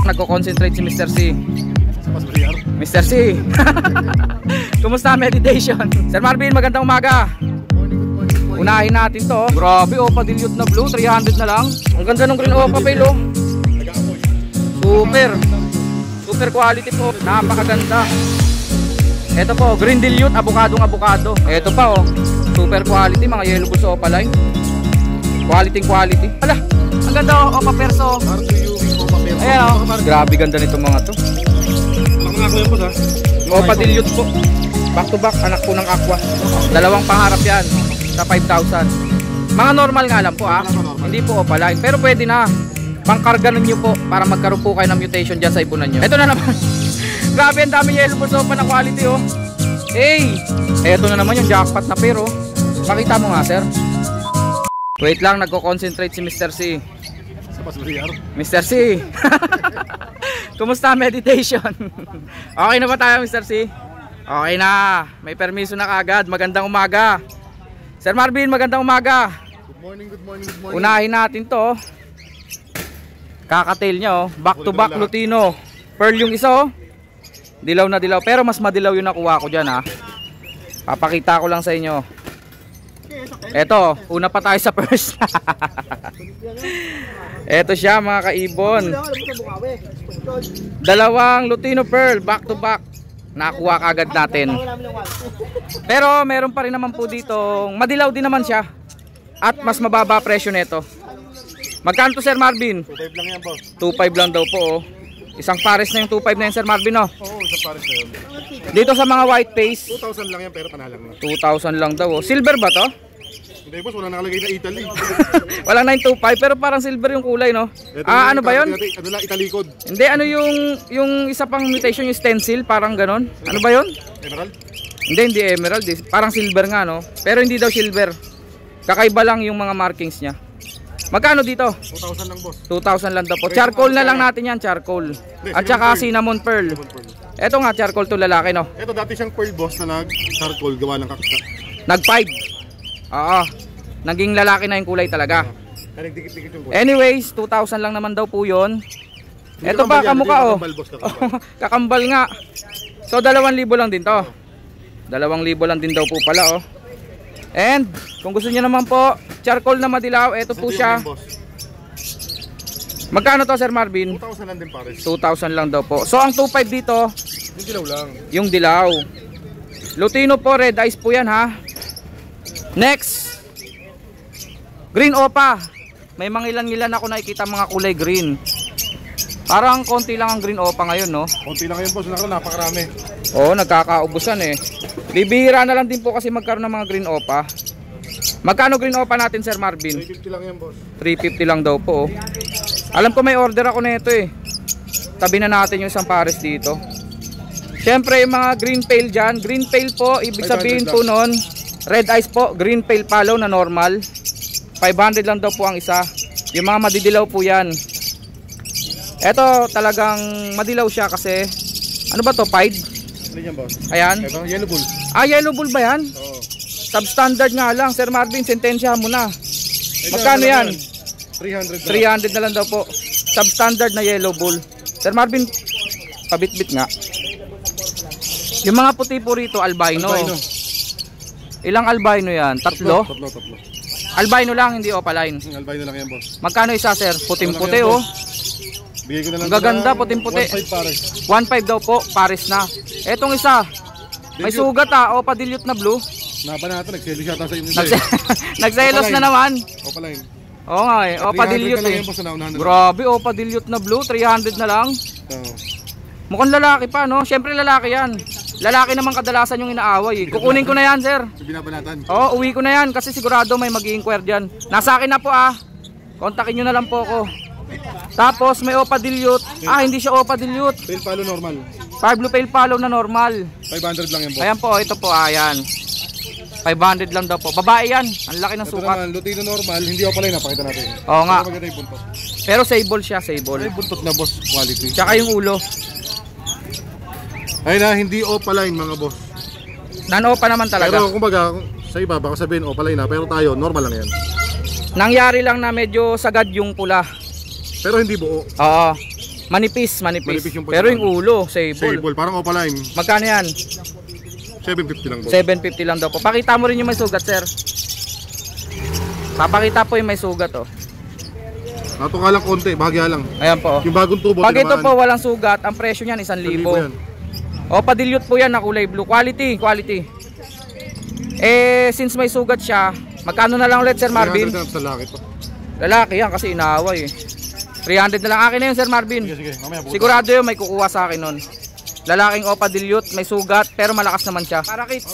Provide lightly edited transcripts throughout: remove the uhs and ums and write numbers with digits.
nagko-concentrate si Mr. C. Mr. C. Kumusta meditation? Sir Marvin, magandang umaga. Unahin natin to. Grabe, Opa Dilute na blue, 300 na lang. Ang ganda ng green Opa Pale, oh. Super quality po. Napakaganda. Ito po, green dilute, abukadong abukado. Ito pa, oh. Super quality, mga yellow bulls Opaline. Quality. Ala, ang ganda, oh, Opa Perso. Ayan, oh. Grabe ganda nito mga to. Opa Dilute po. Back to back, anak po ng Aqua. Dalawang pangarap yan sa 5,000. Mga normal nga lang po, ah. Hindi po Opaline, pero pwede na. Pangkarganon nyo po para magkaroon po kayo ng mutation dyan sa ipunan nyo. Ito na naman. Grabe, ang dami yellow bulls Opa na quality, oh. Hey, eto na naman yung jackpot na pero. Pakita mo nga, sir. Wait lang, nagko-concentrate si Mr. C. Mr. C. Kumusta meditation? Okay na ba tayo, Mr. C? Okay na. May permiso na kagad. Magandang umaga. Sir Marvin, magandang umaga. Good morning. Unahin natin to. Kakatail niya, oh. Back to back Lutino. Pearl yung isa, oh. Dilaw na dilaw. Pero mas madilaw yung nakuha ko dyan, ha. Papakita ko lang sa inyo. Eto, una pa tayo sa first. Eto siya, mga kaibon. Dalawang Lutino Pearl, back to back. Nakuha kagad natin. Pero meron pa rin naman po dito. Madilaw din naman siya. At mas mababa presyo nito. Magkano to, Sir Marvin? 2.5 lang yan, boss. 2.5 lang daw po, oh. Isang pares na yung 2.5 na yun, Sir Marvin, oh. Oo, isang pares na yun. Dito sa mga white face 2,000 lang yan, pero panalang na. 2,000 lang daw, oh. Silver ba to? Hindi, boss, wala nakalagay na Italy. Walang 925 pero parang silver yung kulay, no? Ano ba yun? Ano lang, italikod. Hindi, ano yung isa pang mutation, yung stencil, parang ganon. Ano ba yun? Emerald? Hindi emerald, parang silver nga, no? Pero hindi daw silver. Kakaiba lang yung mga markings niya. Magkano dito? 2,000 lang, boss. 2,000 lang daw po. Charcoal na lang natin yan, charcoal. At saka cinnamon pearl. Eto nga, charcoal to lalaki, no? Ito dati siyang pearl, boss, na nag-charcoal, gawa ng kakita. Nag-5. Oo. Naging lalaki na yung kulay talaga. Nagdikit-dikit yung kulay. Anyways, 2,000 lang naman daw po yun. Eto ba, kamukha, oh. Kakambal nga. So, 2,000 lang din to. 2,000 lang din daw po pala, oh. And, kung gusto niyo naman po, charcoal na madilaw, eto po siya. Magkano to, Sir Marvin? 2,000 lang din, pares. 2,000 lang daw po. So, ang 2,500 dito, yung dilaw lang. yung dilaw. Lutino po, red eyes po yan, ha. Next, green Opa. May mga ilan-ilan ako nakikita mga kulay green. Parang konti lang ang green Opa ngayon, no? Konti lang yun, boss. Napakarami. Oo, nagkakaubusan, eh. Bibihira na lang din po kasi magkaroon ng mga green Opa. Magkano green Opa natin, Sir Marvin? 350 lang yan, boss. 350 lang daw po, oh. Alam ko may order ako nito, eh. Tabi na natin yung isang pares dito. Siyempre, yung mga green pale dyan. Green pale po, ibig sabihin po nun, red eyes po, green pale follow na normal. 500 lang daw po ang isa. Yung mga madidilaw po yan. Eto talagang madilaw siya kasi ano ba to, 5? Ano yan, boss? Ayan. Ito, yellow bull. Ah, yellow bull ba yan? Oo. Substandard nga lang, Sir Marvin, sentensya mo na. Magkano yan? 300 300 na lang daw po. Substandard na yellow bull. Sir Marvin, pabitbit nga. Yung mga puti po rito, albino. Ilang albino yan? Tatlo? Tatlo. Albino lang, hindi Opaline. Albino lang yan, boss. Magkano isa, sir? Puting-puti, oh. Bigay ko na lang. Ang gaganda, puting-puti. 1.5 pares. 1.5 daw po, pares na. Etong isa, may sugat, ah. Opa Dilute na blue. Napa natin, nagselos yata sa inyo. Nagselos na naman. Opaline. Oo nga, eh. Opa Dilute, eh. Grabe, Opa Dilute na blue. 300 na lang. Mukhang lalaki pa, no? Siyempre lalaki yan. Lalaki naman kadalasan yung inaaway, eh. Kukunin ko na yan, sir. Binabanatan. Oo, uwi ko na yan kasi sigurado may mag-i-inquire dyan. Nasa akin na po, ah. Kontakin nyo na lang po ko. Tapos may Opa Dilute. Ah, hindi siya Opa Dilute. Pale follow normal. Fire blue pale follow na normal. 500 lang yan, boss. Ayan po, ito po, ayan. 500 lang daw po. Babae yan. Ang laki ng Ito sukat. naman, Lutino normal, hindi Opaline, napakita natin. Oo nga. Maganda yung buntot. Pero sable siya, sable. Ay, buntot na, boss, quality. Tsaka yung ulo. Ay na, hindi Opaline, mga boss. Nan-opa naman talaga. Pero kumbaga, sa iba, baka sabihin Opaline na, pero tayo, normal lang yan. Nangyari lang na medyo sagad yung pula. Pero hindi buo. Oo. Manipis. Manipis yung Pero yung pagkakano. ulo, sable. Sable, parang opaline. Magkano yan? 750 lang boss. 750 lang daw po. Pakita mo rin yung may sugat, sir. Papakita po yung may sugat, oh. Natuka lang konti, bahagya lang. Ayan po, oh. Yung bagong tubo, Pag ito tinamaan. po walang sugat, ang presyo niyan 1,000. 1,000 yan. O, padilyot po yan na kulay blue. Quality. Eh, since may sugat siya, magkano na lang ulit, Sir Marvin? 300 lang sa laki to. Lalaki yan kasi inaaway eh. 300 na lang. Akin na yun, Sir Marvin. Sige, mamaya bukas. Sigurado yun, may kukuha sa akin nun. Lalaking opa dilute, may sugat, pero malakas naman siya. Parakits.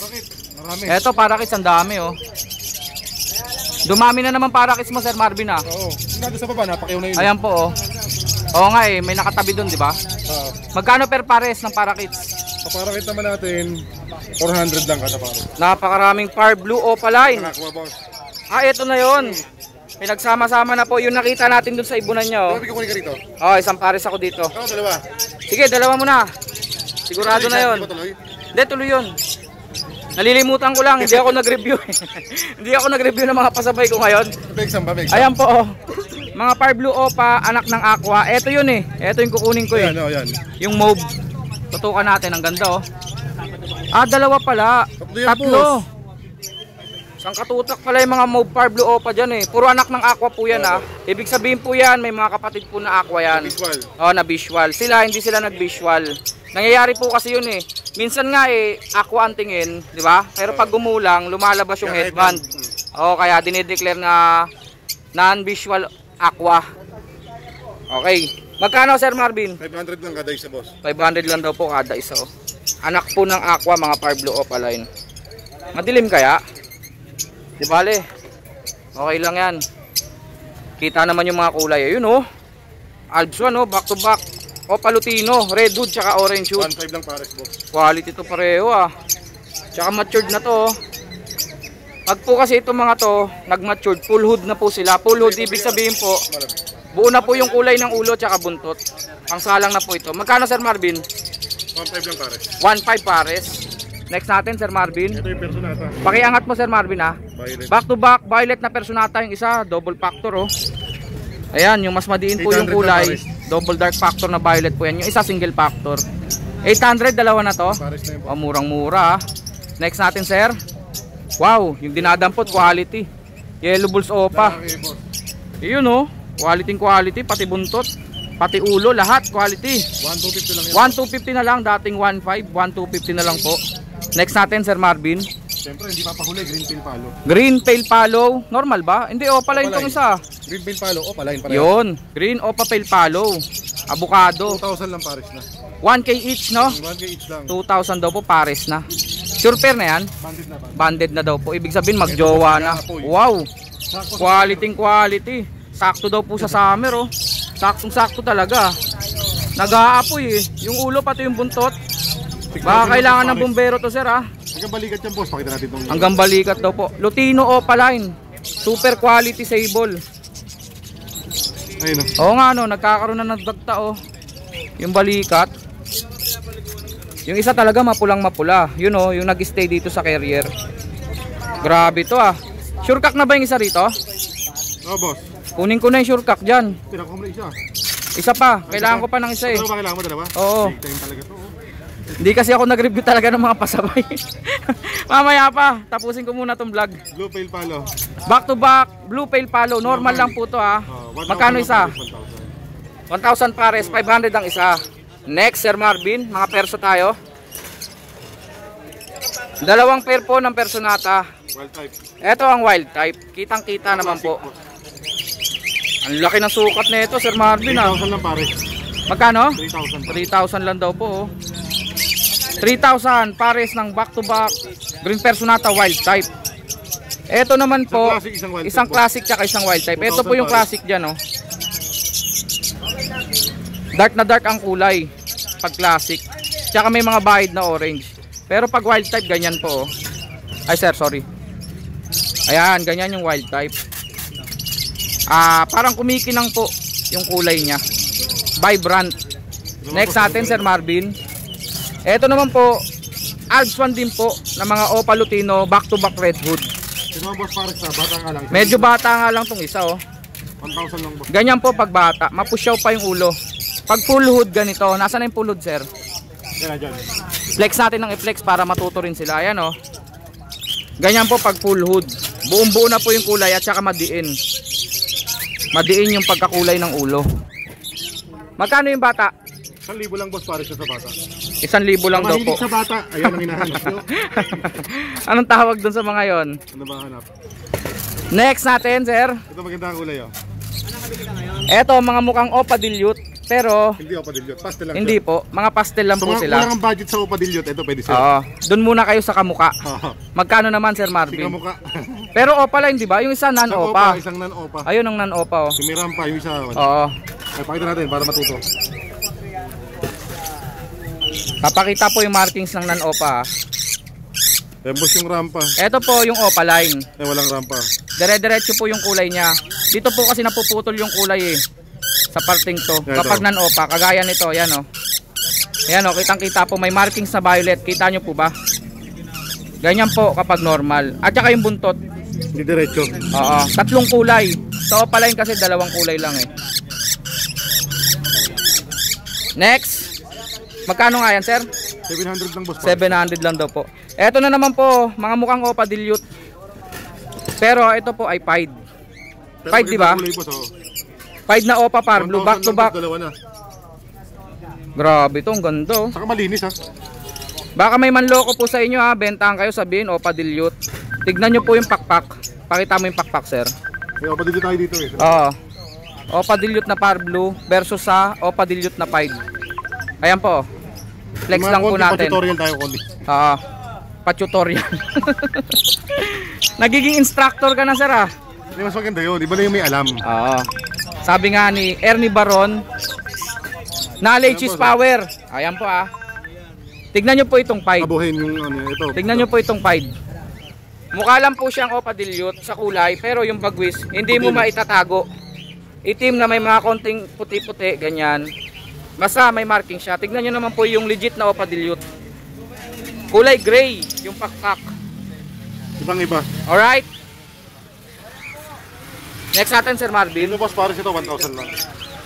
Marami. Eto, parakits, ang dami oh. Dumami na naman parakits mo, Sir Marvin ah. Oo. Yung sa baba, napakiyaw na yun. Ayan po oh. Oo nga eh, may nakatabi dun, di ba? Oo. Magkano per pares ng parakits? Sa parakit naman natin, 400 lang kada pares. Napakaraming par blue opaline. Nakakuha boss. Ah, ito na yon. Pinagsama-sama na po yung nakita natin dun sa ibunan niya oh. Sabi ko kunin ka rito. Oh, isang pares ako dito. Oo, dalawa. Sige, dalawa mo na. Sigurado na yon. Di ba tuloy? Hindi, tuloy yun. Nalilimutan ko lang, hindi ako nag-review. Hindi ako nag-review ng mga pasabay ko ngayon. Pexam ba, Pexam? Ayan po oh. Mga par blue opa, anak ng aqua. Ito yun eh. Ito yung kukunin ko eh. Yan, yan. Yung mauve. Tutukan natin, ang ganda oh. Ah, dalawa pala. Tatlo. Isang katutak pala yung mga mauve par blue opa dyan eh. Puro anak ng aqua po yan ah. Ibig sabihin po yan, may mga kapatid po na aqua yan. Visual. Oh, na visual. Sila, hindi sila nag-visual. Nangyayari po kasi yun eh. Minsan nga eh, aqua ang tingin, di ba? Pero pag gumulang, lumalabas yung headband. Oh, kaya dinideclare na non-visual aqua. Okay. Magkano, Sir Marvin? 500 lang kada isa, boss. 500 lang daw po kada isa. Oh. Anak po ng aqua, mga par blue opaline. Madilim kaya? Di bale. Okay lang yan. Kita naman yung mga kulay. Ayun oh. Alps 1 oh, back to back. Opa Lutino, red hood tsaka orange hood. 1.5 lang pares, boss. Quality to pareho ah. Tsaka matured na to. Pag po kasi itong mga to, nag-matured, full hood na po sila. Full hood, ibig sabihin po, buo na po yung kulay ng ulo tsaka buntot. Pangsalang na po ito. Magkano, Sir Marvin? 1.5 lang pares. 1.5 pares. Next natin, Sir Marvin. Ito yung personata. Pakiangat mo, Sir Marvin ha. Violet. Back to back, violet na personata yung isa, double factor oh. Ayan, yung mas madiin po yung 800 kulay. na pares. Double dark factor na violet po yan. Yung isa single factor. 800, dalawa na to. Pares na yun, boss. Oh, murang-mura. Next natin, sir. Wow, yung dinadampot quality. Yellow bulls opa. Lalaki, boss. Yun oh. Quality, pati buntot, pati ulo, lahat quality. 1,250 lang yan. 1,250 na lang, dating 1,500, 1,250 na lang po. Next natin, Sir Marvin. Siyempre, hindi papahuli. Green pin palo. Green pale palo, normal ba? Hindi, opaline tong isa. Green pin palo. Opaline pa rin. Yun, green opa pale palo. Avocado. 2,000 lang pares na. 1K each, no? 1K each lang. 2,000 daw po, pares na. Sure pair na yan? Bandit na ba? Banded na daw po. Ibig sabihin, magjowa na. Wow, quality. Sakto daw po sa summer, oh. Saktong-sakto talaga. Nag-aapoy eh. Yung ulo pati yung buntot. Baka kailangan ng bumbero to, sir, ah. Hanggang balikat yan, boss. Pakita natin itong... Hanggang balikat daw po. Lutino opaline. Super quality sable. Ayun, oh. Oo nga, no, nagkakaroon na ng dagta, oh. Yung balikat. Yung isa talaga mapulang-mapula. Yun, oh, yung nag-stay dito sa carrier. Grabe to, ah. Sure cock na ba yung isa rito? Oh, boss. Kunin ko na yung sure cock dyan. Pinakamuli isa. Isa pa. Kailangan ko pa ng isa, eh. Ano ba kailangan mo, dalawa? Oo. Big time talaga to, oh. Hindi kasi ako nag-review talaga ng mga pasabay. Mamaya pa. Tapusin ko muna tong vlog. Blue pale palo. Back to back. Blue pale palo. Normal lang po to, ah. 1,000 Magkano lang isa? pares, 1,000 1,000. pares, 500 ang isa. Next, Sir Marvin, mga perso tayo. Dalawang pair po ng personata. Wild type. Ito ang wild type. Kitang-kita naman po. Ang laki ng sukat nito, Sir Marvin, ah. 3,000 lang pares. Magkano? 3,000. 3,000 lang daw po, oh. 3,000 pares ng back-to-back green personata wild type. Ito naman po, isang classic tsaka isang wild type. Ito po yung classic dyan, oh. Dark na dark ang kulay pag classic. Tsaka may mga bahid na orange. Pero pag wild type, ganyan po, oh. Ay sir, sorry. Ayan, ganyan yung wild type. Parang kumikinang po yung kulay niya. Vibrant. Next natin, Sir Marvin. Ito naman po, Alps 1 din po na mga Opa Lutino back to back red hood. Ito boss pares na, bata nga lang. Medyo bata nga lang tong isa, oh. 1,000 lang, boss. Ganyan po pag bata, mapusyaw pa yung ulo. Pag full hood ganito, nasaan na yung full hood, sir? Yan na dyan. Flex natin ng i-flex para matuto rin sila. Ayan oh. Ganyan po pag full hood. Buong buo na po yung kulay at saka madiin. Madiin yung pagkakulay ng ulo. Magkano yung bata? 1,000 lang boss para siya sa bata. 1,000 lang daw po. Mahilig sa bata, ayan ang hinahanap nyo. Anong tawag dun sa mga yon? Ano ba hanap? Next natin, sir. Ito maganda ang kulay oh. Eto, mga mukhang Opa Dilute. Pero, Hindi Opa Dilute, pastel lang hindi siya. po. Mga pastel lang So po mga sila. kulang ang budget sa Opa Dilute, ito pwede sir. Oo. Doon muna kayo sa kamuka. Oo. Magkano naman, Sir Si Marvin? Kamuka. Pero Opa line, di ba? Yung isa Isang non-Opa. isang non-Opa. Ayun ang non-Opa, oh. Si Miram pa, yung isa. Oo. Ay, pakita natin para matuto. Papakita po yung markings ng non-Opa. Tembos yung rampa. Ito po yung Opa line. Walang rampa. Dire-diretso po yung kulay niya. Dito po kasi napuputol yung kulay eh. Sa parting to. Ito. Kapag non-Opa, kagaya nito, yan oh. Yan oh, kitang-kita po may markings na violet. Kita nyo po ba? Ganyan po kapag normal. At saka yung buntot. Hindi diretso. Oo, tatlong kulay. Sa Opa line kasi dalawang kulay lang eh. Next. Magkano nga yan, sir? 700 lang boss. 700 lang daw po. Eto na naman po, mga mukhang Opa Dilute. Pero ito po ay Pied. Pied, di ba? Pied na Opa Parblu, back to back. Dalawa na. Grabe to, ang ganda. Saka malinis ha. Baka may manloko po sa inyo ha, bentahan kayo, sabihin Opa Dilute. Tignan nyo po yung pakpak. Pakita mo yung pakpak, sir. May Opa Dilute tayo dito eh. Oo. Opa Dilute na Parblu versus sa Opa Dilute na Pied. Ayan po. Flex lang po natin. Tutorial tayo kundi. Pa-tutorial. Nagiging instructor ka na, sir ah. Hindi mas maganda yun, di ba na yung may alam? Oo. Sabi nga ni Ernie Baron, knowledge is power. Ayan po ah. Tignan nyo po itong Pied. Abuhin yung ano ito. Tignan nyo po itong Pied. Mukha lang po siyang Opa Dilute sa kulay, pero yung bagwis, hindi mo maitatago. Itim na may mga konting puti-puti, ganyan. Basta may marking siya. Tignan nyo naman po yung legit na Opa Dilute. Kulay gray, yung pakpak. Ibang iba. Alright. Next natin, Sir Marvin. Dito boss, pares ito 1,000 lang.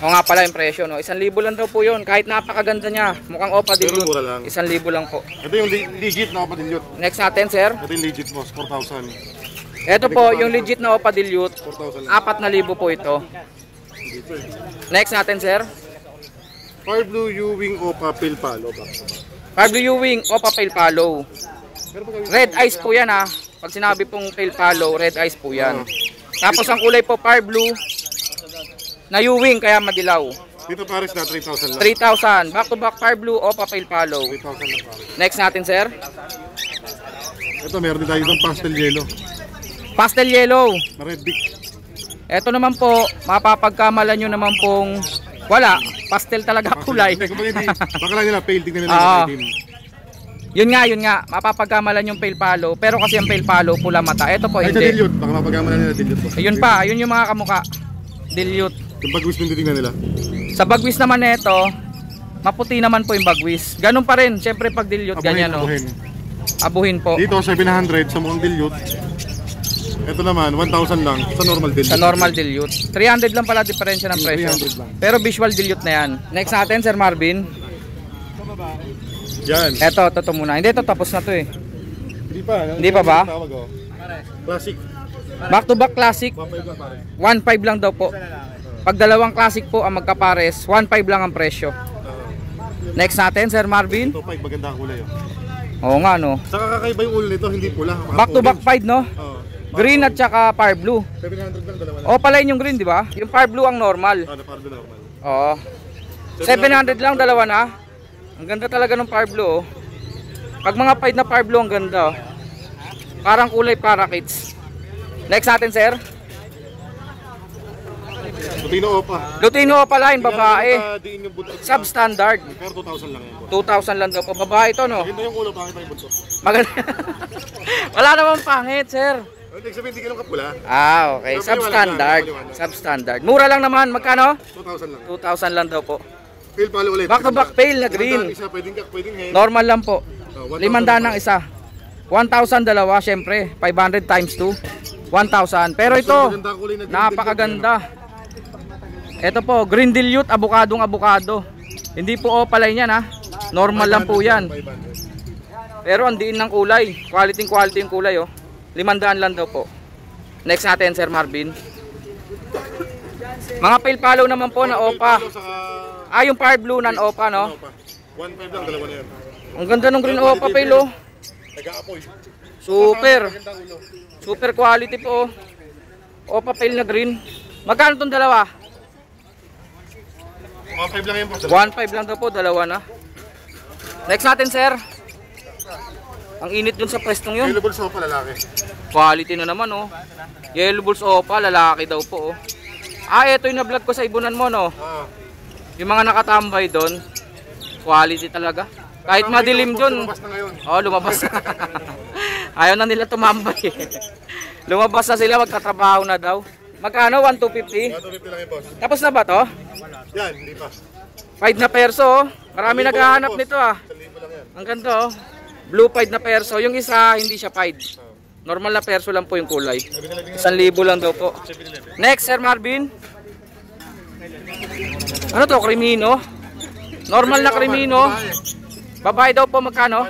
O nga pala yung presyo, no? 1,000 lang daw po yun. Kahit napakaganda niya. Mukhang Opa Pero Dilute. mura lang. 1,000 lang po. Ito yung legit na Opa Dilute. Next natin, Sir. Ito yung legit boss, 4,000. Ito po, yung legit na Opa Dilute. 4,000 lang. 4,000 po ito. Dito eh. Next natin, Sir. Fire Blue U-Wing Opa Pale Palo ba? Parblu U-Wing Opa Pale Palo. Red eyes po yan ha. Pag sinabi pong Pale Palo, red eyes po yan. Tapos ang kulay po Parblu na U-Wing kaya madilaw. Dito pares na 3,000 lang. 3,000. Back to back Parblu Opa Pale Palo. 3,000 lang pares. Next natin, sir. Ito meron din tayo itong pastel yellow. Pastel yellow. Na red dick. Ito naman po, mapapagkamalan nyo naman pong wala, pastel talaga kulay. Baka lang nila pale, tingnan nila Oo. yung itim. Yun nga, mapapagkamalan yung pale palo. Pero kasi ang pale palo, pula mata. Ito po, Ay, sa hindi. dilute, baka mapagkamalan nila dilute. Ayun pa, yun yung mga kamuka. Dilute. Yung bagwis din tingnan nila. Sa bagwis naman nito, maputi naman po yung bagwis. Ganun pa rin, syempre pag dilute, ganyan no. Abuhin. Abuhin po. Dito 700 sa mukhang dilute. Ito naman 1,000 lang sa normal dilute. Sa normal dilute. 300 lang pala diferensya ng presyo. 300 lang. Pero visual dilute na yan. Next natin, Sir Marvin. Yan. Eto, ito muna. Hindi, ito tapos na to eh. Hindi pa. Hindi pa ba? Tawag, oh. Classic. Back to back classic, 1,500 lang pare. 1.5 lang daw po. Pag dalawang classic po ang magkapares, 1.5 lang ang presyo. Next natin, Sir Marvin. Ito 5 maganda ang kulay oh. Oo nga no. Saka kakaiba yung ulo nito, hindi pula. Back to back 5 no. Oh. Green at saka fire blue. 700 lang dalawa lang. O pala yun yung green, di ba? Yung fire blue ang normal. Ano para normal. Oo. 700 lang dalawa na. Ang ganda talaga ng fire blue. Oh. Pag mga pied na fire blue ang ganda. Oh. Parang kulay parakeets. Next natin, sir. Lutino Opa. Lutino Opa line, babae. Diin yung buntot. Substandard. Pero 2,000 lang yan. 2,000 lang daw po. Babae ito, no? Maganda yung ulo, pangit ang buntot. Maganda. Wala namang pangit, sir. Hindi sabihin, hindi ka lang kapula. Ah, okay. Substandard. Substandard. Mura lang naman. Magkano? 2,000 lang. 2,000 lang daw po. Pale palo ulit. Back to back pale na green. Isa, pwedeng ngayon. Normal lang po. 1,000 500 ng isa. 1,000 dalawa, syempre. 500 times 2. 1,000. Pero ito, napakaganda. Ito po, green dilute, abukadong abukado. Hindi po opaline yan ha. Normal lang po yan. 500. Pero ang diin ng kulay. Quality yung kulay oh. 500 lang daw po. Next natin Sir Marvin. Mga pale follow naman po na opa. Ah, yung fire blue nan opa no. 1.5 lang, dalawa na yan. Ang ganda ng green opa pale oh. Nag-aapoy. Super. Super quality po oh. Opa pale na green. Magkano tong dalawa? 1.5 lang yan po. 1.5 lang daw po, dalawa na. Next natin sir. Ang init dun sa pwestong yun. Available sa opa, lalaki. Quality na naman oh. Yellow Bulls opa, lalaki daw po oh. Ah, ito yung na-vlog ko sa ibunan mo no. Yung mga nakatambay doon. Quality talaga. Kahit madilim doon. Lumabas na ngayon. Oh, lumabas na. Ayaw na nila tumambay. Lumabas na sila, magkatrabaho na daw. Magkano? 1,250? 1.250 lang yan, boss. Tapos na ba to? Yan, hindi pa. 5 na perso oh. Marami naghahanap nito ah. 1,000 lang yan. Ang ganda oh. Blue 5 na perso. Yung isa hindi siya 5. Normal na perso lang po yung kulay. 1,000 lang daw po. Next Sir Marvin. Ano to? Crimino? Normal na Crimino. Babae daw po magkano?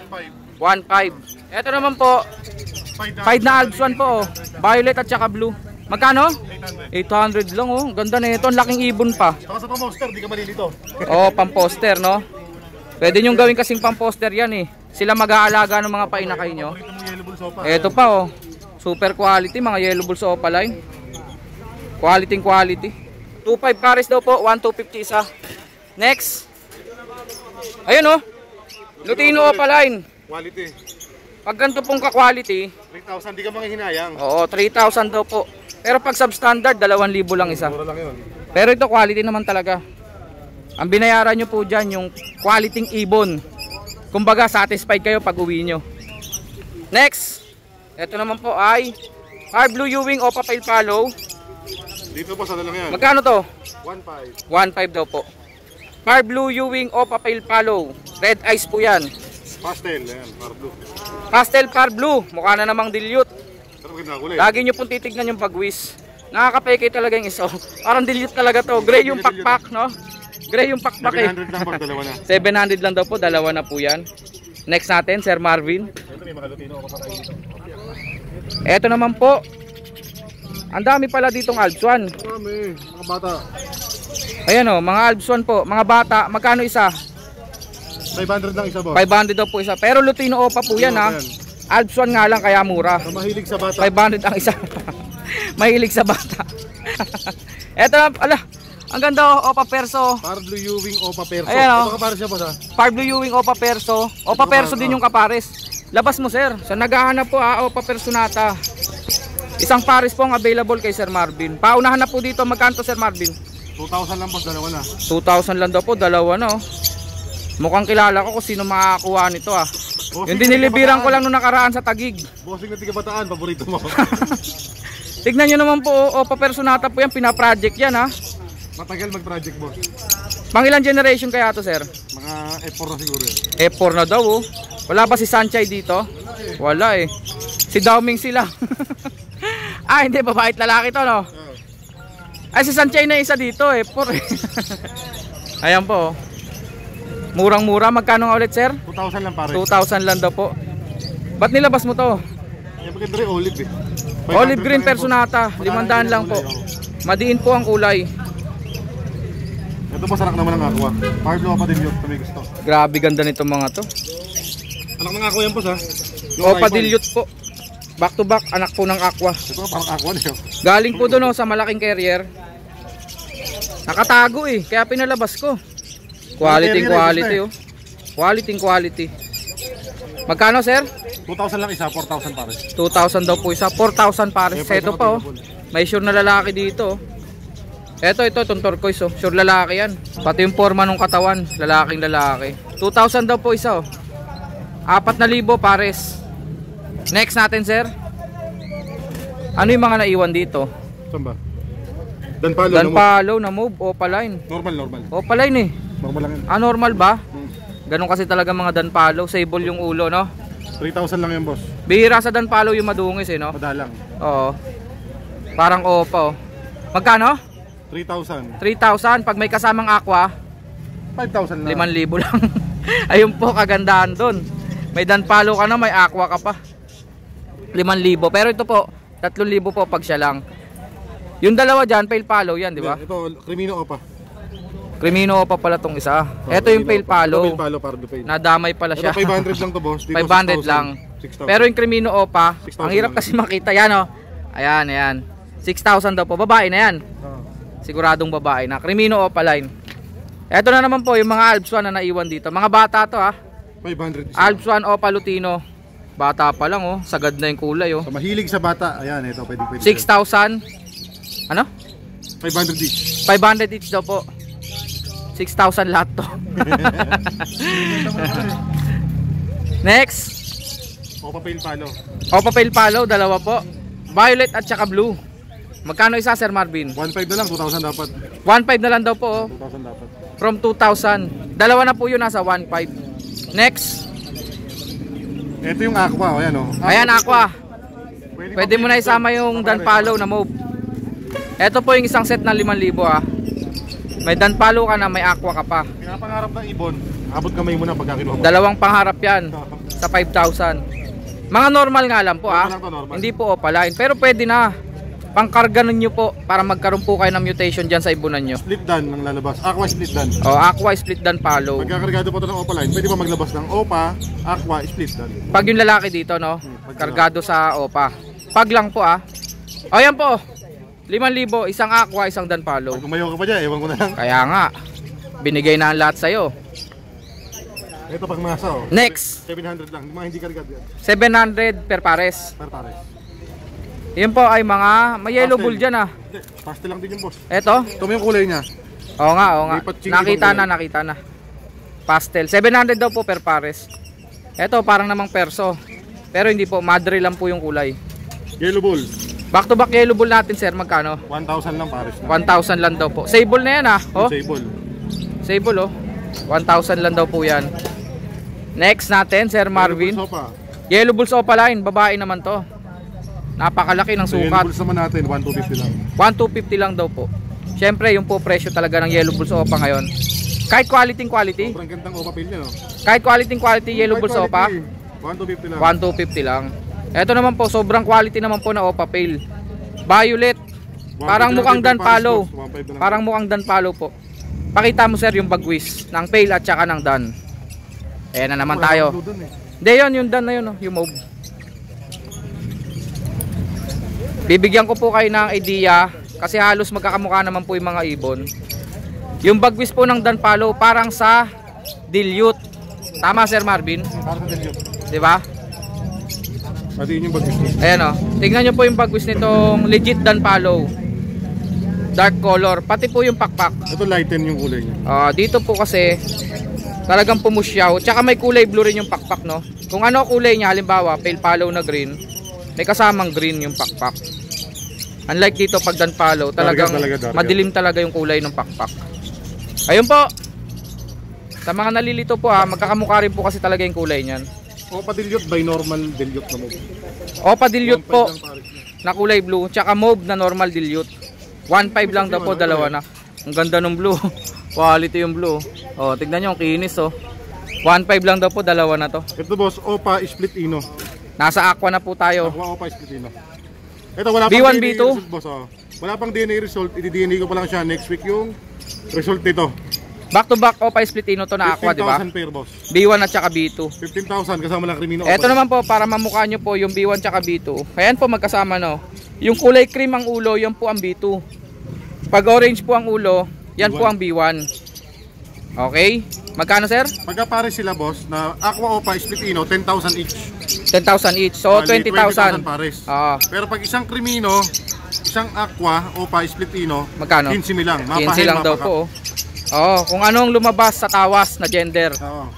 1.5. Ito naman po 5 na Alps 1 po oh. Violet at saka blue. Magkano? 800 lang oh. Ganda na ito. Ang laking ibon pa. Saka sa pang-monster, di ka malilito. Oh, pang-poster no. Pwede nyo gawin kasing pang-poster yan eh. Sila mag-aalaga ng mga painakay nyo. Ito mo yellow bulls opa. Ito pa oh. Super quality mga yellow bulls opaline. Quality. 2.5 pares daw po, 1,250 isa. Next. Ayun oh. Lutino opaline. Quality. Pag ganito pong ka-quality, 3,000, di ka manghihinayang. oo, 3,000 daw po. Pero pag substandard, 2,000 lang isa. Mura lang yun. Pero ito quality naman talaga. Ang binayaran nyo po dyan yung quality ibon. Kumbaga satisfied kayo pag uwi nyo. Next. Ito naman po ay Hard Blue Ewing Opa Pale Follow. Dito po, sana lang yan. Magkano to? 1.5. 1.5 daw po. Hard Blue Ewing Opa Pale Follow. Red eyes po yan. Pastel, yan, para blue. Pastel par blue. Mukha na namang dilute. Pero maganda kulay. Lagi nyo pong titignan yung pagwis. Nakakapeke talaga yung isa. Parang dilute talaga to. Gray yung pakpak no? Gray yung pakpak eh. 700 lang po, dalawa na. 700 lang daw po, dalawa na po yan. Next natin, Sir Marvin. Ito may mga Lutino ako pa tayo dito. Eto naman po. Ang dami pala ditong Alps 1. Marami, mga bata. Ayan o, mga Alps 1 po. Mga bata, magkano isa? 500 lang isa, boss. 500 daw po isa. Pero Lutino Opa po yan ha. Alps 1 nga lang, kaya mura. Sa mahilig sa bata. 500 ang isa. Mahilig sa bata. Eto na, ala. Ang ganda oh, Opa Perso. Par Blue Ewing Opa Perso. Ayan, oh. Ito ka para siya, boss, ha? Par Blue Ewing Opa Perso. Opa Perso din yung kapares. Labas mo sir. Sa naghahanap po Opa Personata. Isang pares po ang available kay Sir Marvin. Paunahan na po dito. Magkano to, Sir Marvin? 2,000 lang, boss, dalawa na. 2,000 lang daw po. Dalawa na oh. Mukhang kilala ko kung sino makakakuha nito ah. Yung dinilibiran ko lang nung nakaraan sa Tagig. Bossing na tiga-bataan, paborito mo. Tignan nyo naman po. Opa Personata po yan. Pina-project yan ha. Matagal mag-project, boss. Pangilang generation kaya to, sir? Mga F4 na siguro yun. F4 na daw oh. Wala ba si Sanchay dito? Wala eh. Si Daoming sila. Ah, hindi. Babae at lalaki to, no? Ay, si Sanchay na isa dito eh. F4 eh. Ayan po. Murang-mura. Magkano nga ulit, sir? 2,000 lang pare. 2,000 lang daw po. Ba't nilabas mo to? Yung maganda rin olive eh. Olive green Personata. 500 lang po. Madiin po ang kulay. Ito po, sarak naman ang aqua. Par Blue pa din yun, kung may gusto. Grabe ganda nito mga to. Anak ng aqua yan po, ha? Opa dilute po. Back to back, anak po ng aqua. Ito parang aqua na yun. Galing po doon sa malaking carrier. Nakatago eh, kaya pinalabas ko. Quality oh. Quality. Magkano sir? 2,000 lang isa, 4,000 pare. 2,000 daw po isa, 4,000 pares. Ito pa oh. May sure na lalaki dito. Ito, itong turquoise oh. Sure lalaki yan. Pati yung forma ng katawan, lalaking lalaki. 2,000 daw po isa oh. 4,000 pares. Next natin sir. Ano yung mga naiwan dito? Saan ba? Danpalo. Danpalo na move, opaline. Normal. Opaline eh. Normal lang yan. Ah, normal ba? Ganun kasi talaga mga Danpalo. Sable yung ulo, no? 3,000 lang yan, boss. Bihira sa Danpalo yung madungis eh, no? Madalang. Oo. Parang opa oh. Magkano? 3,000. 3,000. Pag may kasamang aqua, 5,000 lang. 5,000 lang. Ayun po, kagandahan doon. May danpalo ka na, may aqua ka pa. 5,000. Pero ito po, 3,000 po pag siya lang. Yung dalawa dyan, pale palo yan, di ba? Ito, Crimino Opa. Crimino pa pala tong isa. Ito yung pale palo. Ito, pale palo, Pardo Pale. Nadamay pala siya. Ito, 500 lang to, boss. Dito, 500 lang. 6,000. Pero yung Crimino Opa, 6,000 ang hirap lang. kasi makita. Yan o. Ayan, ayan. 6,000 daw po. Babae na yan. Siguradong babae na. Crimino Opa line. Ito na naman po yung mga Alps 1 na naiwan dito. Mga bata to ha. 500 isa. Alps 1 Opa Lutino. Bata pa lang oh. Sagad na yung kulay oh. So, mahilig sa bata. Ayan, ito, pwede. 6,000. Ano? 500 each. 500 each daw po. 6,000 lahat to. Next. Opa Pale Palo. Opa pale palo, dalawa po. Violet at saka blue. Magkano isa, Sir Marvin? 1,500 na lang, 2,000 dapat. 1,500 na lang daw po oh. 2,000 dapat. From 2,000. Dalawa na po yun, nasa 1,500. Next. Ito yung aqua, ayan o. Ayan, aqua. Pwede mo na isama yung danpalo na mauve. Ito po yung isang set na 5,000 ah. May danpalo ka na, may aqua ka pa. Pinapangarap ng ibon, abot kamay mo na pagka kinuha mo. Dalawang pangharap yan sa 5,000. Mga normal nga lang po ah. Normal lang to, normal. Hindi po opaline. Pero pwede na. Pangkarga nyo po para magkaroon po kayo ng mutation dyan sa ibunan nyo. Split dan ng lalabas. Aqua split dan. O, aqua split danpalo. Pagkakargado pa ito ng Opa line, pwede pa maglabas ng Opa, Aqua, split dan. Pag yung lalaki dito no, kargado sa opa. Pag lang po ah. O yan po. 5,000, isang aqua, isang danpalo. Pag umayaw ka pa dyan, ewan ko na lang. Kaya nga, binigay na ang lahat sa'yo. Ito pag masa o. Next, 700 lang, mga hindi kargado yan. 700 per pares. Per pares. Yun po ay mga, may yellow Pastel. bull dyan ah. Hindi, pastel lang din yung boss. Eto, Ito mo yung kulay niya. oo nga, oo nga. May patching Nakita ibang na, kulay. nakita na. Pastel, 700 daw po per pares. Eto, parang namang perso. Pero hindi po, madre lang po yung kulay. Yellow bull, Back to back yellow bull natin sir, magkano? 1,000 lang pares na. 1,000 lang daw po. Sable na yan ah. Oh, Sable. sable oh. 1,000 lang daw po yan. Next natin, Sir Marvin. Yellow bulls Opa. Yellow Bulls Opa line, babae naman to. Napakalaki ng So, yellow sukat. bulls naman natin, 1,250 lang. 1,250 lang daw po. Siyempre, yung po presyo talaga ng Yellow Bulls Opa ngayon. Kahit quality. Sobrang gandang Opa Pale niya, no? Kahit quality Yellow Bulls Opa, 1,250 lang. 1,250 lang. Ito naman po, sobrang quality naman po na Opa Pale. Violet. Parang 1,500 mukhang lang danpalo. pares, boss. 1,500 na lang. Parang mukhang danpalo po. Pakita mo sir yung bagwis ng Pale at saka ng Dan. Ayan na naman Wala tayo. akong blue dun, eh. Hindi yun, yung Dan na yun, oh, yung mauve. Bibigyan ko po kayo ng idea kasi halos magkakamukha naman po yung mga ibon. Yung bagwis po ng danpalo parang sa dilute. Tama Sir Marvin? Parang sa dilute. 'Di ba? Pati yun yung bagwis niya. Ayan oh. Tingnan niyo po yung bagwis nitong legit danpalo. Dark color, pati po yung pakpak. Ito lighten yung kulay niya. Dito po kasi talagang pumusyaw. Tsaka may kulay blue rin yung pakpak, no? Kung ano kulay niya, halimbawa, pale palo na green, may kasamang green yung pakpak. Unlike dito pag danpalo, talagang darker. madilim talaga yung kulay ng pakpak. Ayun po. Sa mga nalilito po magkakamukha rin po kasi talaga yung kulay niyan. Opa dilute by normal dilute na mo. Opa dilute 1,500 po lang pares niya. na kulay blue, tsaka mauve na normal dilute. 1,500 lang daw po, dalawa na. Ang ganda ng blue. Quality yung blue. Oh, tignan niyo ang kinis oh. 1,500 lang daw po, dalawa na to. Ito boss, Opa split ino. Nasa aqua na po tayo. Aqua Opa split ino. Ito wala pang B1, DNA B2? result boss. Oh. Wala pang DNA result, i-DNA ko pa lang siya next week yung result nito. Back to back Opa Splitino to na aqua, di ba? 15,000 pair boss. B1 at saka B2. 15,000 kasama lang Crimino. Ito naman po para mamukha nyo po yung B1 at saka B2. Ayan po magkasama no. Yung kulay cream ang ulo, yan po ang B2. Pag orange po ang ulo, yan po ang B1. Okay? Magkano sir? Pagka pares sila boss na Aqua Opa split ino 10,000 each. 10,000 each. So Bali, 20,000. pares. Ah, Pero pag isang Crimino, isang Aqua Opa split ino, magkano? 15 lang. 15 lang daw po. Oh, kung anong lumabas sa tawas na gender, Oo.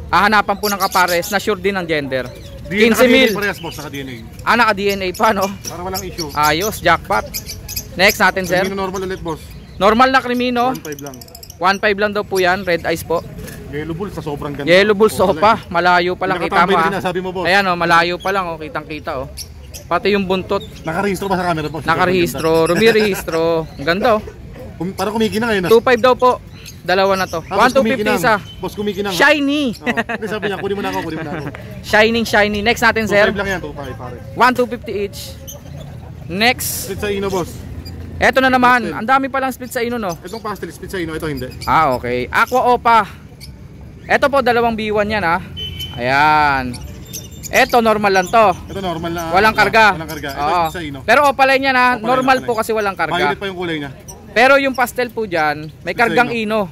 hahanapan po ng kapares na sure din ang gender. DNA 15 mil. parehas boss sa DNA. Naka-DNA pa no. Para walang issue. Ayos, jackpot. Next natin sir. Crimino normal ulit boss. Normal na Crimino. 1,500 lang. 1,500 lang daw po yan, red eyes po. Yellow Bulls sa sobrang ganda. Yellow Bulls Opa, malayo pa lang kita mo Nakatambay din na, sabi mo, boss. Ayan oh, malayo pa lang oh, kitang-kita oh. Pati yung buntot, Nakarehistro ba sa camera boss? nakarehistro, rumirehistro. Ang ganda oh. Parang kumikinang ngayon. 2.5 daw po. Dalawa na to. 1,250 isa. Boss, kumikinang. Shiny. Hindi, sabi niya, kunin mo na ako. Shiny. Next natin, sir. 2.5 lang yan, 2.5 pare. 1,250 each. Next. Split sa ino, boss. Eto na naman. Ang dami palang split sa ino, no? Itong pastel, split sa ino. Ito hindi. Okay. Aqua Opa. Eto po, dalawang B1 yan, ha. Ayan. Eto, normal lang to. Ito normal na. Walang karga. Walang karga. Ito Oo. split sa ino. Pero opaline yan, ha. Opaline, Normal opaline. po kasi walang karga. Violet pa yung kulay niya. Pero yung pastel po dyan, may kargang ino.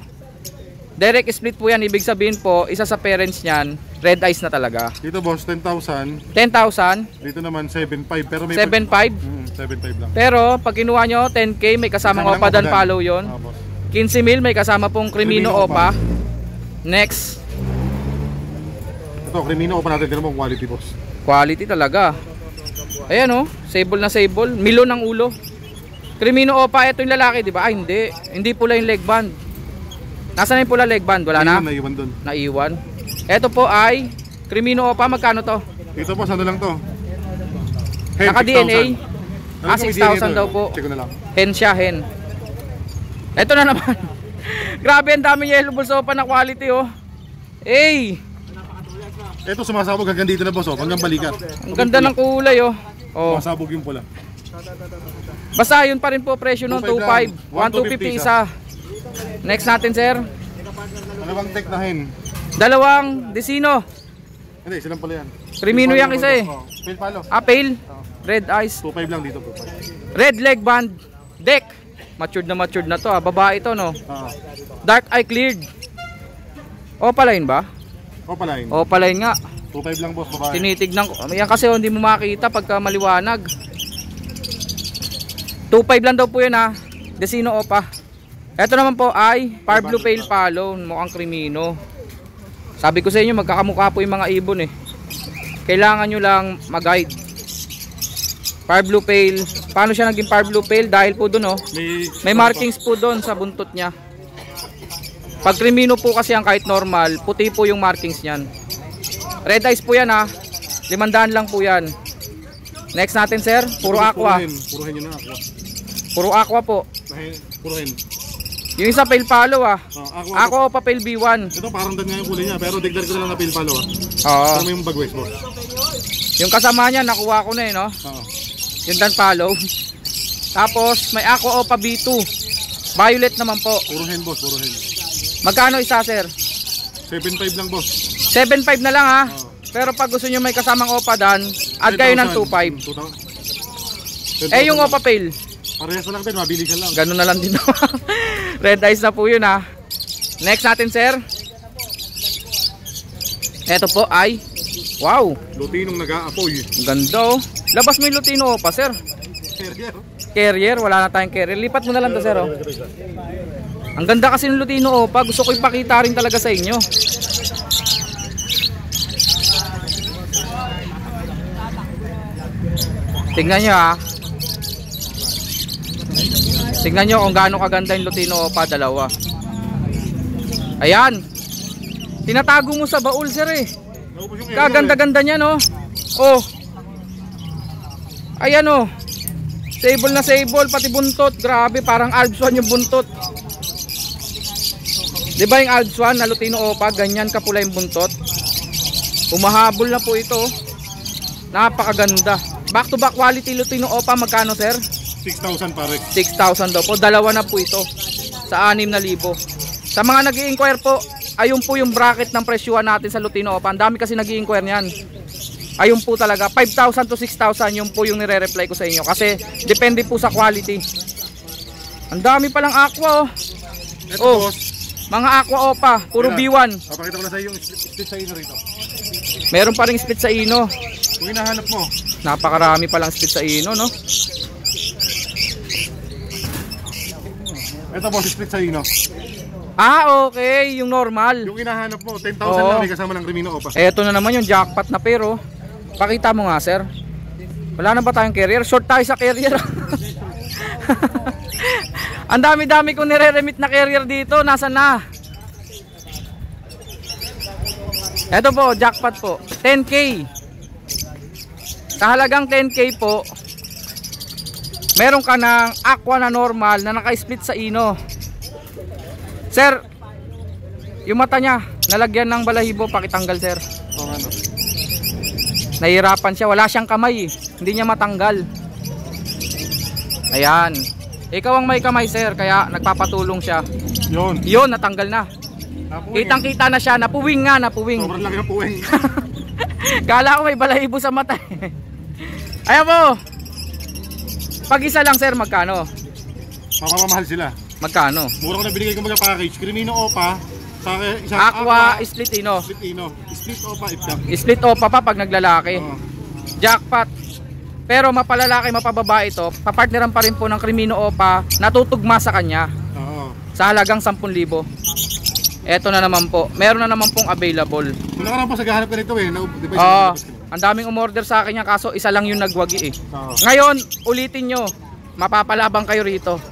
Direct split po yan. Ibig sabihin po, isa sa parents niyan, red eyes na talaga. Dito boss, 10,000. 10,000. Dito naman 7.5. Pero may 7.5. 7.5 lang. Pero pag kinuha nyo, 10K, may kasamang Kasama ng Opa dan Opa Dan. follow yun. Boss. 15,000, may kasama pong Crimino Crimino Opa. Next, Ito, Crimino Opa natin. Tignan mo quality boss. quality talaga. Ayan oh, sable na sable. Milo ng ulo. Crimino Opa, ito yung lalaki, di ba? Ay, hindi. Hindi pula yung leg band. Nasaan yung pula leg band? Wala na? Naiwan doon. Naiwan. Ito po ay Crimino Opa. Magkano to? Dito boss, ano lang to? Naka-DNA. 6,000. 6,000 daw po. Check ko na lang. Hen siya, hen. Ito na naman. Grabe, ang dami yellow balls Opa na quality oh. Hey! Ito sumasabog hanggang dito na boss, oh. Hanggang balikat. Ang ganda ng kulay oh. Oh. Sumasabog yung pula. Basta yun pa rin po presyo ng 2.5. 1,250 isa. Next natin, sir. Ano bang tech na hen? Dalawang Desino. Hindi, silang pala yan. Crimino yan isa eh. Pale palo. Pale. Red eyes. 2.5 lang dito po. Red leg band. Deck. Matured na to ah. Babae to no. Dark eye cleared. Opaline ba? Opaline. Opaline nga. 2.5 lang boss, babae. Tinitignan ko. Yan kasi hindi mo makita pagka maliwanag. 2.5 lang daw po yun ha. Desino Opa. Ito naman po ay Par Blue Pale Palo. Mukhang Crimino. Sabi ko sa inyo magkakamukha po yung mga ibon eh. Kailangan nyo lang mag-guide. Par Blue Pale. Paano siya naging Par Blue Pale? Dahil po dun oh. May markings po dun sa buntot niya. Pag Crimino po kasi ang kahit normal, puti po yung markings niyan. Red eyes po yan ha. 500 lang po yan. Next natin sir, puro aqua. Puro hen yun na aqua. Puro aqua po. Puro hen. Yung isa pale palo ah. Aqua. Aqua pa pale B1. Ito parang dan nga yung kulay niya, pero diglar ko na lang na pale palo ah. Oo. Ito mo yung bagwes boss. Yung kasama niya nakuha ko na eh no. Oo. Yung dan palo. Tapos may aqua pa B2. Violet naman po. Puro hen boss, puro hen. Magkano isa sir? 7.5 lang boss. 7.5 na lang ha. Pero pag gusto niyo may kasamang Opa dan, add kayo ng 2.5. Eh yung Opa Pale. Parehas na lang din, mabili ka lang. Ganun na lang din. Red eyes na po yun ha. Next natin sir. Ito po ay wow. Lutinong nag-aapoy. Ang ganda oh. Labas mo yung Lutino Opa sir. Carrier. Wala na tayong carrier. Lipat mo na lang to sir oh. Ang ganda kasi ng Lutino Opa. Gusto ko ipakita rin talaga sa inyo. Tingnan nyo ha. Tingnan nyo kung gaano kaganda yung Lutino Opa, dalawa. Ayan. Tinatago mo sa baul sir eh. Kaganda-ganda niya no. Oh. Ayan oh. Sable na sable, pati buntot. Grabe, parang Alps 1 yung buntot. Diba yung Alps 1 na Lutino Opa, ganyan kapula yung buntot. Umahabol na po ito. Napakaganda. Back to back quality Lutino Opa, magkano sir? 6,000 pare. 6,000 daw po. Dalawa na po ito. Sa 6,000. Sa mga nag-i-inquire po, ayun po yung bracket ng presyuhan natin sa Lutino Opa. Ang dami kasi nag-i-inquire niyan. Ayun po talaga. 5,000 to 6,000 yung po yung nire-reply ko sa inyo. Kasi depende po sa quality. Ang dami palang aqua oh. Ito Oh, boss. mga aqua Opa. Puro B1. Papakita ko na sa iyo yung split sa ino rito. Meron pa ring split sa ino. Kung hinahanap mo. Napakarami palang split sa ino no. Ito boss, split sa ino. Ah, okay. Yung normal. Yung hinahanap mo, 10,000 Oo. lang, may kasama ng Crimino Opa. Eto na naman yung jackpot na pero. Pakita mo nga sir. Wala na ba tayong carrier? Short tayo sa carrier. Ang dami-dami kong nire-remit na carrier dito. Nasaan na? Eto po, jackpot po. 10K. Sa halagang 10K po, meron ka ng aqua na normal na naka-split sa ino. Sir, yung mata niya, nalagyan ng balahibo, pakitanggal sir. O ano? Nahihirapan siya, wala siyang kamay eh. Hindi niya matanggal. Ayan. Ikaw ang may kamay sir, kaya nagpapatulong siya. Yun. Yun, natanggal na. Napuwing Kitang kita na siya, napuwing nga, napuwing. Sobrang laki ng puwing. Kala ko may balahibo sa mata eh. Ayan po. Pag isa lang sir, magkano? Mapapamahal sila. Magkano? Mura ko na binigay ko mga package. Crimino Opa. Sa isang Aqua Split Ino. Split Ino. Split Opa Ipdak. Split Opa pa pag naglalaki. Oo. Jackpot. Pero mapalalaki, mapababae ito, papartneran pa rin po ng Crimino Opa, natutugma sa kanya Oo. sa halagang 10,000. Eto na naman po. Meron na naman pong available. Kung nakaraan pa sa gahanap ka nito eh. Diba, Oo. Ang daming umorder sa akin yan, kaso isa lang yung nagwagi eh. Oo. Ngayon, ulitin nyo, mapapalabang kayo rito.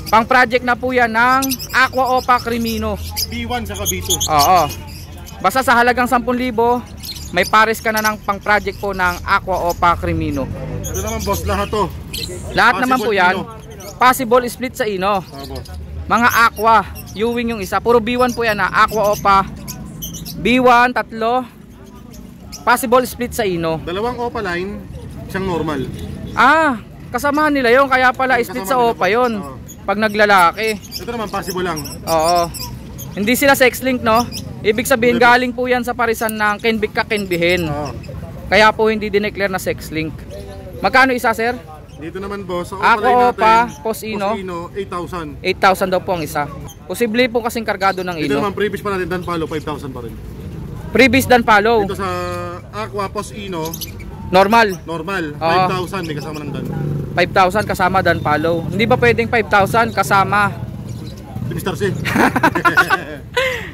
Pang project na po yan ng Aqua Opa Crimino. B1 saka B2. Oo. Basta sa halagang 10,000, may pares ka na ng pang project po ng Aqua Opa Crimino. Ito naman boss, lahat to. Lahat naman po Possible yan. ino. Possible split sa ino. Boss. Mga Aqua, Ewing yung isa. Puro B1 po yan ha. Aqua Opa. B1, tatlo. Possible split sa ino. Dalawang Opa line, isang normal. Ah, kasama nila yun. Kaya pala split sa Kasama nila Opa po. yun. Oo. Pag naglalaki. Ito naman possible lang. Oo. Hindi sila sex link, no? Ibig sabihin galing po yan sa parisan ng Kenbik ka Kenbihin. Oo. Kaya po hindi dineclare na sex link. Magkano isa, sir? Dito naman boss, sa Aqua line Opa, natin, Posino. 8,000. 8,000 daw po ang isa. Posible po kasing kargado ng Dito ino. naman previous pa natin, Dan Palo, 5,000 pa rin. Previous dan follow. Dito sa Aqua Posino, Normal. normal, Oo. 5,000 may kasama ng Dan. 5,000 kasama dan follow. Hindi ba pwedeng 5,000 kasama Mr. C.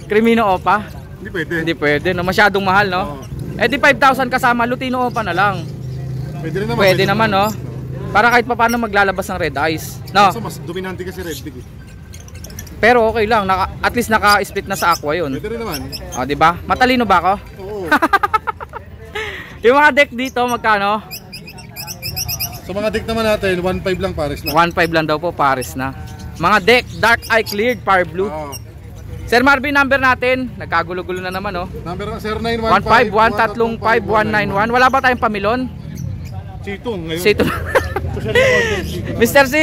Crimino Opa? Hindi pwede. Hindi pwede, no? Masyadong mahal, no? Oo. Eh di 5,000 kasama Lutino Opa na lang. Pwede rin naman. Pwede naman, no? Para kahit paano maglalabas ng red eyes, no? So, mas dominante kasi Red Big eh. Pero okay lang, at least naka-split na sa aqua 'yun. Pwede rin naman. O, di ba? Matalino ba ako? Oo. Yung mga deck dito, magkano? Sa mga deck naman natin, 1.5 lang pares na. 1.5 lang daw po, pares na. Mga deck, dark eye cleared, fire blue. Oo. Sir Marvin, number natin. Nagkagulo-gulo na naman, oh. Number 151-335-1991. Wala ba tayong pamilon? Chitong ngayon. Sito. Social content. Mr. C,